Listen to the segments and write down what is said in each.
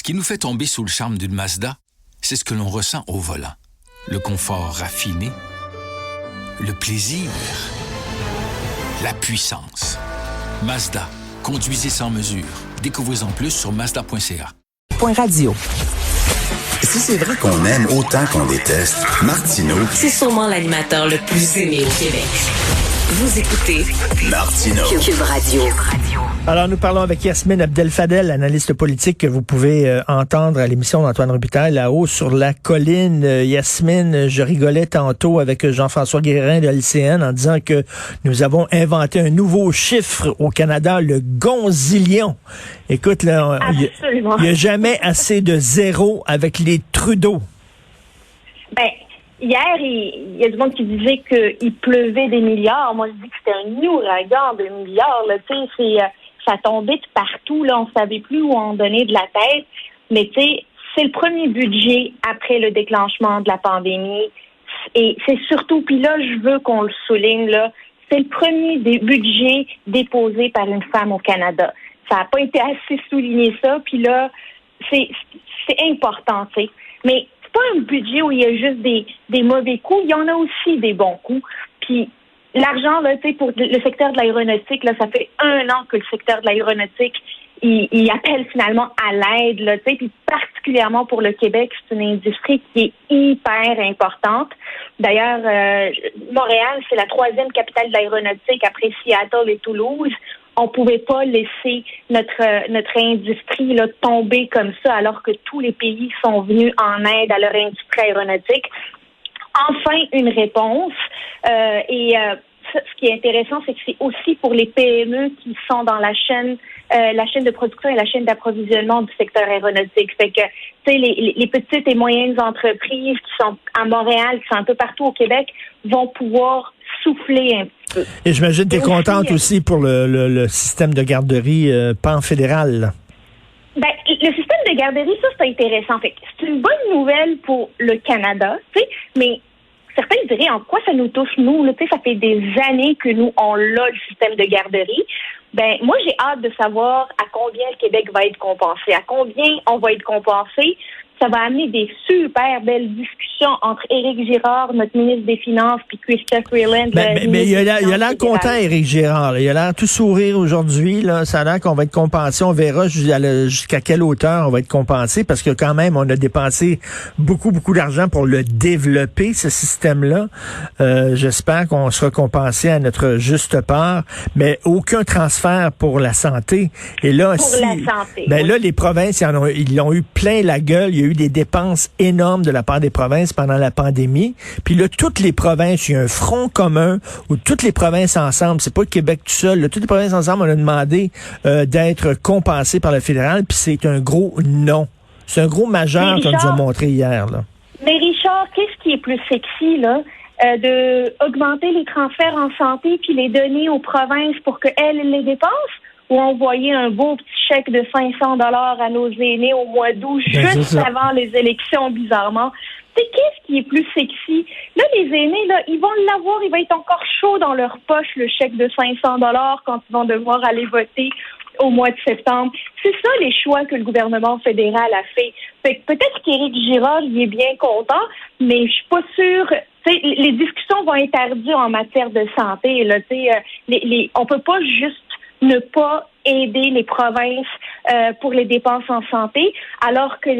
qui nous fait tomber sous le charme d'une Mazda, c'est ce que l'on ressent au volant. Le confort raffiné, le plaisir, la puissance. Mazda, conduisez sans mesure. Découvrez-en plus sur Mazda.ca. Point radio. Si c'est vrai qu'on aime autant qu'on déteste, Martineau, C'est sûrement l'animateur le plus aimé au Québec. Vous écoutez Martineau. Cube Radio. Alors, nous parlons avec Yasmine Abdel-Fadel, analyste politique que vous pouvez entendre à l'émission d'Antoine Robitaille, là-haut sur la colline. Yasmine, je rigolais tantôt avec Jean-François Guérin de LCN en disant que nous avons inventé un nouveau chiffre au Canada, le gonzillion. Écoute, là, il n'y a jamais assez de zéro avec les Trudeau. Ben, hier, il y a du monde qui disait qu'il pleuvait des milliards. Moi, je dis que c'était un ouragan de milliards. Là, tu sais, ça tombait de partout. Là, on savait plus où en donner de la tête. Mais tu sais, c'est le premier budget après le déclenchement de la pandémie. Et c'est surtout, puis là, je veux qu'on le souligne, là, c'est le premier budget déposé par une femme au Canada. Ça n'a pas été assez souligné ça. Puis là, c'est important, tu sais. Mais c'est pas un budget où il y a juste des mauvais coups. Il y en a aussi des bons coups. Puis l'argent, là, tu sais, pour le secteur de l'aéronautique, là, ça fait 1 an que le secteur de l'aéronautique, il appelle finalement à l'aide, là, tu sais, puis particulièrement pour le Québec, c'est une industrie qui est hyper importante. D'ailleurs, Montréal, c'est la 3e capitale de l'aéronautique après Seattle et Toulouse. On pouvait pas laisser notre industrie là, tomber comme ça alors que tous les pays sont venus en aide à leur industrie aéronautique. Enfin, une réponse. Ce qui est intéressant, c'est que c'est aussi pour les PME qui sont dans la chaîne de production et la chaîne d'approvisionnement du secteur aéronautique. Fait que, tu sais, les petites et moyennes entreprises qui sont à Montréal, qui sont un peu partout au Québec, vont pouvoir souffler un petit peu. Et j'imagine que tu es contente aussi pour le système de garderie pan-fédéral, là. Ben, le système de garderie, ça, c'est intéressant. Fait que c'est une bonne nouvelle pour le Canada, tu sais, mais certains diraient en quoi ça nous touche, nous, là, tu sais, ça fait des années que nous, on a le système de garderie. Ben, moi, j'ai hâte de savoir à combien le Québec va être compensé, à combien on va être compensé. Ça va amener des super belles discussions entre Éric Girard, notre ministre des Finances, puis Chrystia Freeland. Mais il a l'air content, Éric Girard. Là. Il a l'air tout sourire aujourd'hui. Là. Ça a l'air qu'on va être compensé. On verra jusqu'à quelle hauteur on va être compensé, parce que quand même, on a dépensé beaucoup d'argent pour le développer, ce système-là. J'espère qu'on sera compensé à notre juste part, mais aucun transfert pour la santé. Et là, la santé, ben oui. là, les provinces, ils ont eu plein la gueule. Il y a eu des dépenses énormes de la part des provinces pendant la pandémie. Puis là, toutes les provinces, il y a un front commun où toutes les provinces ensemble, c'est pas le Québec tout seul, là, toutes les provinces ensemble, on a demandé d'être compensées par le fédéral, puis c'est un gros non. C'est un gros majeur qu'on nous a montré hier, là. Mais Richard, qu'est-ce qui est plus sexy, là? De augmenter les transferts en santé puis les donner aux provinces pour qu'elles les dépensent? Ou envoyer un beau petit chèque de 500 $ à nos aînés au mois d'août, juste avant les élections, bizarrement. Tu sais, qu'est-ce qui est plus sexy? Là, les aînés, là, ils vont l'avoir, il va être encore chaud dans leur poche, le chèque de 500 $ quand ils vont devoir aller voter au mois de septembre. C'est ça, les choix que le gouvernement fédéral a fait. Fait que peut-être qu'Éric Girard, il est bien content, mais je suis pas sûre. Tu sais, les discussions vont être ardues en matière de santé, là. Tu sais, on peut pas juste ne pas aider les provinces pour les dépenses en santé, alors que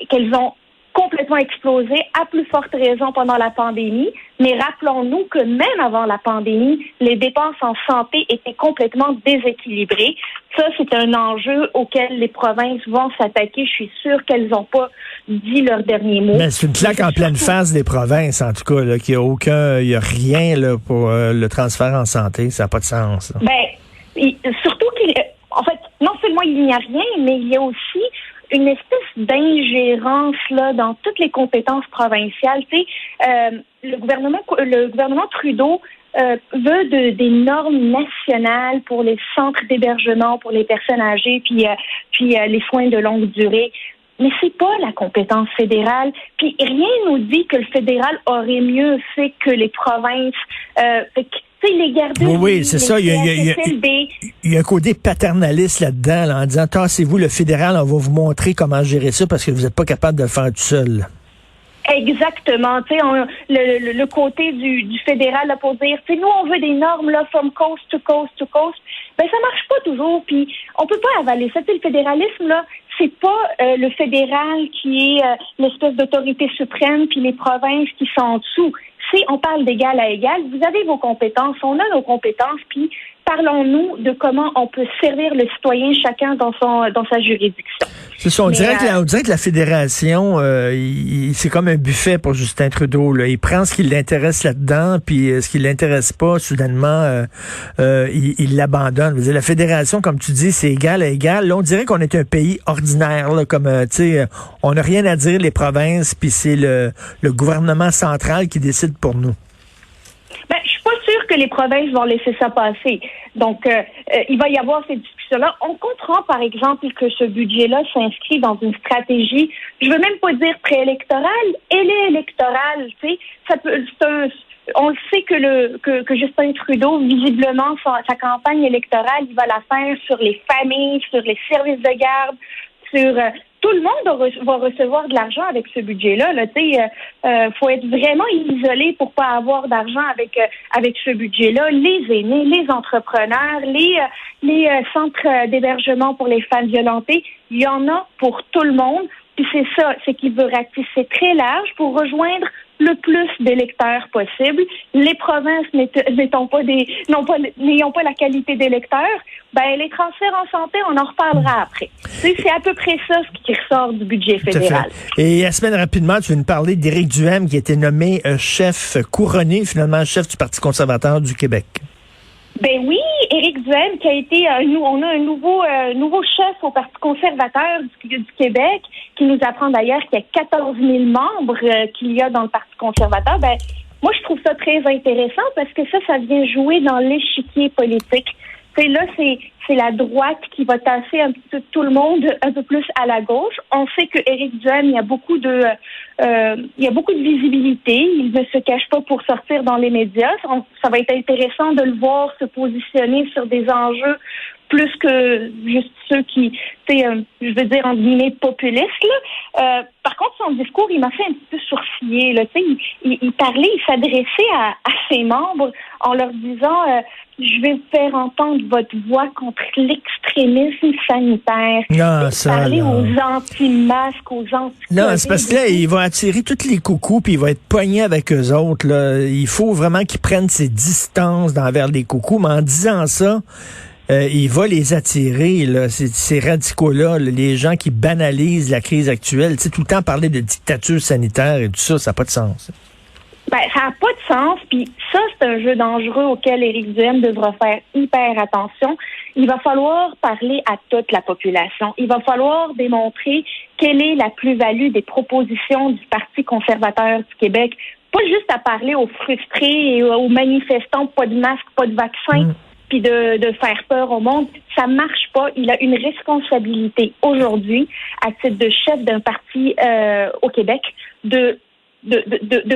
qu'elles ont complètement explosé, à plus forte raison pendant la pandémie. Mais rappelons-nous que même avant la pandémie, les dépenses en santé étaient complètement déséquilibrées. Ça, c'est un enjeu auquel les provinces vont s'attaquer. Je suis sûre qu'elles n'ont pas dit leur dernier mot. Mais c'est une claque en pleine face des provinces, en tout cas, là, qu'il y a rien là, pour le transfert en santé. Ça n'a pas de sens. Là. Surtout en fait, non seulement il n'y a rien, mais il y a aussi une espèce d'ingérence là dans toutes les compétences provinciales. Tu sais, le gouvernement Trudeau veut des normes nationales pour les centres d'hébergement pour les personnes âgées, puis les soins de longue durée. Mais c'est pas la compétence fédérale. Puis rien nous dit que le fédéral aurait mieux fait que les provinces. Tu sais, les garderies, Oui, c'est ça. Il y a un côté paternaliste là-dedans, là, en disant, tassez-vous, le fédéral, on va vous montrer comment gérer ça parce que vous n'êtes pas capable de le faire tout seul. Exactement. Tu sais, le côté du fédéral, là, pour dire, tu sais, nous, on veut des normes, là, from coast to coast to coast. Ben, ça marche pas toujours, puis on peut pas avaler ça. Tu sais, le fédéralisme, là, c'est pas le fédéral qui est l'espèce d'autorité suprême, puis les provinces qui sont en dessous. On parle d'égal à égal. Vous avez vos compétences, on a nos compétences, puis parlons-nous de comment on peut servir le citoyen chacun dans sa juridiction. C'est ça, on dirait que la fédération, c'est comme un buffet pour Justin Trudeau. Là. Il prend ce qui l'intéresse là-dedans, puis ce qui l'intéresse pas, soudainement, il l'abandonne. Je veux dire, la fédération, comme tu dis, c'est égal à égal. Là, on dirait qu'on est un pays ordinaire, là, comme, tu sais, on n'a rien à dire, les provinces, puis c'est le gouvernement central qui décide pour nous. Ben, je suis pas sûre que les provinces vont laisser ça passer. Donc, il va y avoir ces discussions-là. On comprend, par exemple, que ce budget-là s'inscrit dans une stratégie, je veux même pas dire préélectorale, elle est électorale, tu sais. On le sait que Justin Trudeau, visiblement, sa campagne électorale, il va la faire sur les familles, sur les services de garde, sur tout le monde va recevoir de l'argent avec ce budget-là. Là, tu sais, faut être vraiment isolé pour pas avoir d'argent avec ce budget-là. Les aînés, les entrepreneurs, les centres d'hébergement pour les femmes violentées, il y en a pour tout le monde. Puis c'est ça, c'est qu'il veut ratisser très large pour rejoindre le plus d'électeurs possible. Les provinces n'ayant pas la qualité d'électeurs, ben les transferts en santé, on en reparlera après. C'est à peu près ça ce qui ressort du budget fédéral. Et la semaine rapidement, tu veux nous parler d'Éric Duhaime qui a été nommé chef couronné, finalement chef du Parti conservateur du Québec. Ben oui, Éric Duhaime qui a été, on a un nouveau chef au Parti conservateur du Québec qui nous apprend d'ailleurs qu'il y a 14 000 membres qu'il y a dans le Parti conservateur. Ben moi je trouve ça très intéressant parce que ça vient jouer dans l'échiquier politique. C'est là, c'est la droite qui va tasser un petit peu tout le monde un peu plus à la gauche. On sait que Éric Duhaime, il y a beaucoup de visibilité. Il ne se cache pas pour sortir dans les médias. Ça va être intéressant de le voir se positionner sur des enjeux plus que juste ceux qui, je veux dire, en guillemets, populistes, là. Par contre, son discours, il m'a fait un petit peu sourciller, là. Il parlait, il s'adressait à ses membres en leur disant je vais vous faire entendre votre voix contre l'extrémisme sanitaire. Non, ça, parler aux anti-masques, aux anti-covid. Non, c'est parce que là, il va attirer tous les coucous puis il va être pogné avec eux autres, là. Il faut vraiment qu'il prenne ses distances envers les coucous, mais en disant ça, il va les attirer, là, ces radicaux-là, les gens qui banalisent la crise actuelle. Tu sais, tout le temps parler de dictature sanitaire et tout ça, ça n'a pas de sens. Ben, ça n'a pas de sens, puis ça, c'est un jeu dangereux auquel Éric Duhaime devra faire hyper attention. Il va falloir parler à toute la population. Il va falloir démontrer quelle est la plus-value des propositions du Parti conservateur du Québec. Pas juste à parler aux frustrés et aux manifestants, pas de masque, pas de vaccin, puis de faire peur au monde. Ça marche pas. Il a une responsabilité aujourd'hui, à titre de chef d'un parti au Québec, de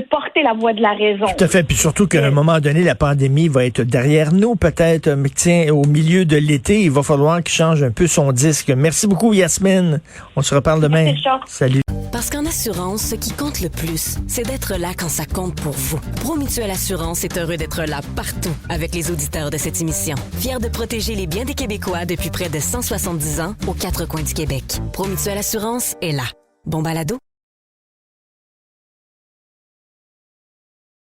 porter la voix de la raison. Tout à fait. Puis surtout qu'à un moment donné, la pandémie va être derrière nous, peut-être. Mais tiens, au milieu de l'été, il va falloir qu'il change un peu son disque. Merci beaucoup, Yasmine. On se reparle demain. Salut. Parce qu'en assurance, ce qui compte le plus, c'est d'être là quand ça compte pour vous. Promutuelle Assurance est heureux d'être là partout avec les auditeurs de cette émission. Fiers de protéger les biens des Québécois depuis près de 170 ans aux 4 coins du Québec. Promutuelle Assurance est là. Bon balado.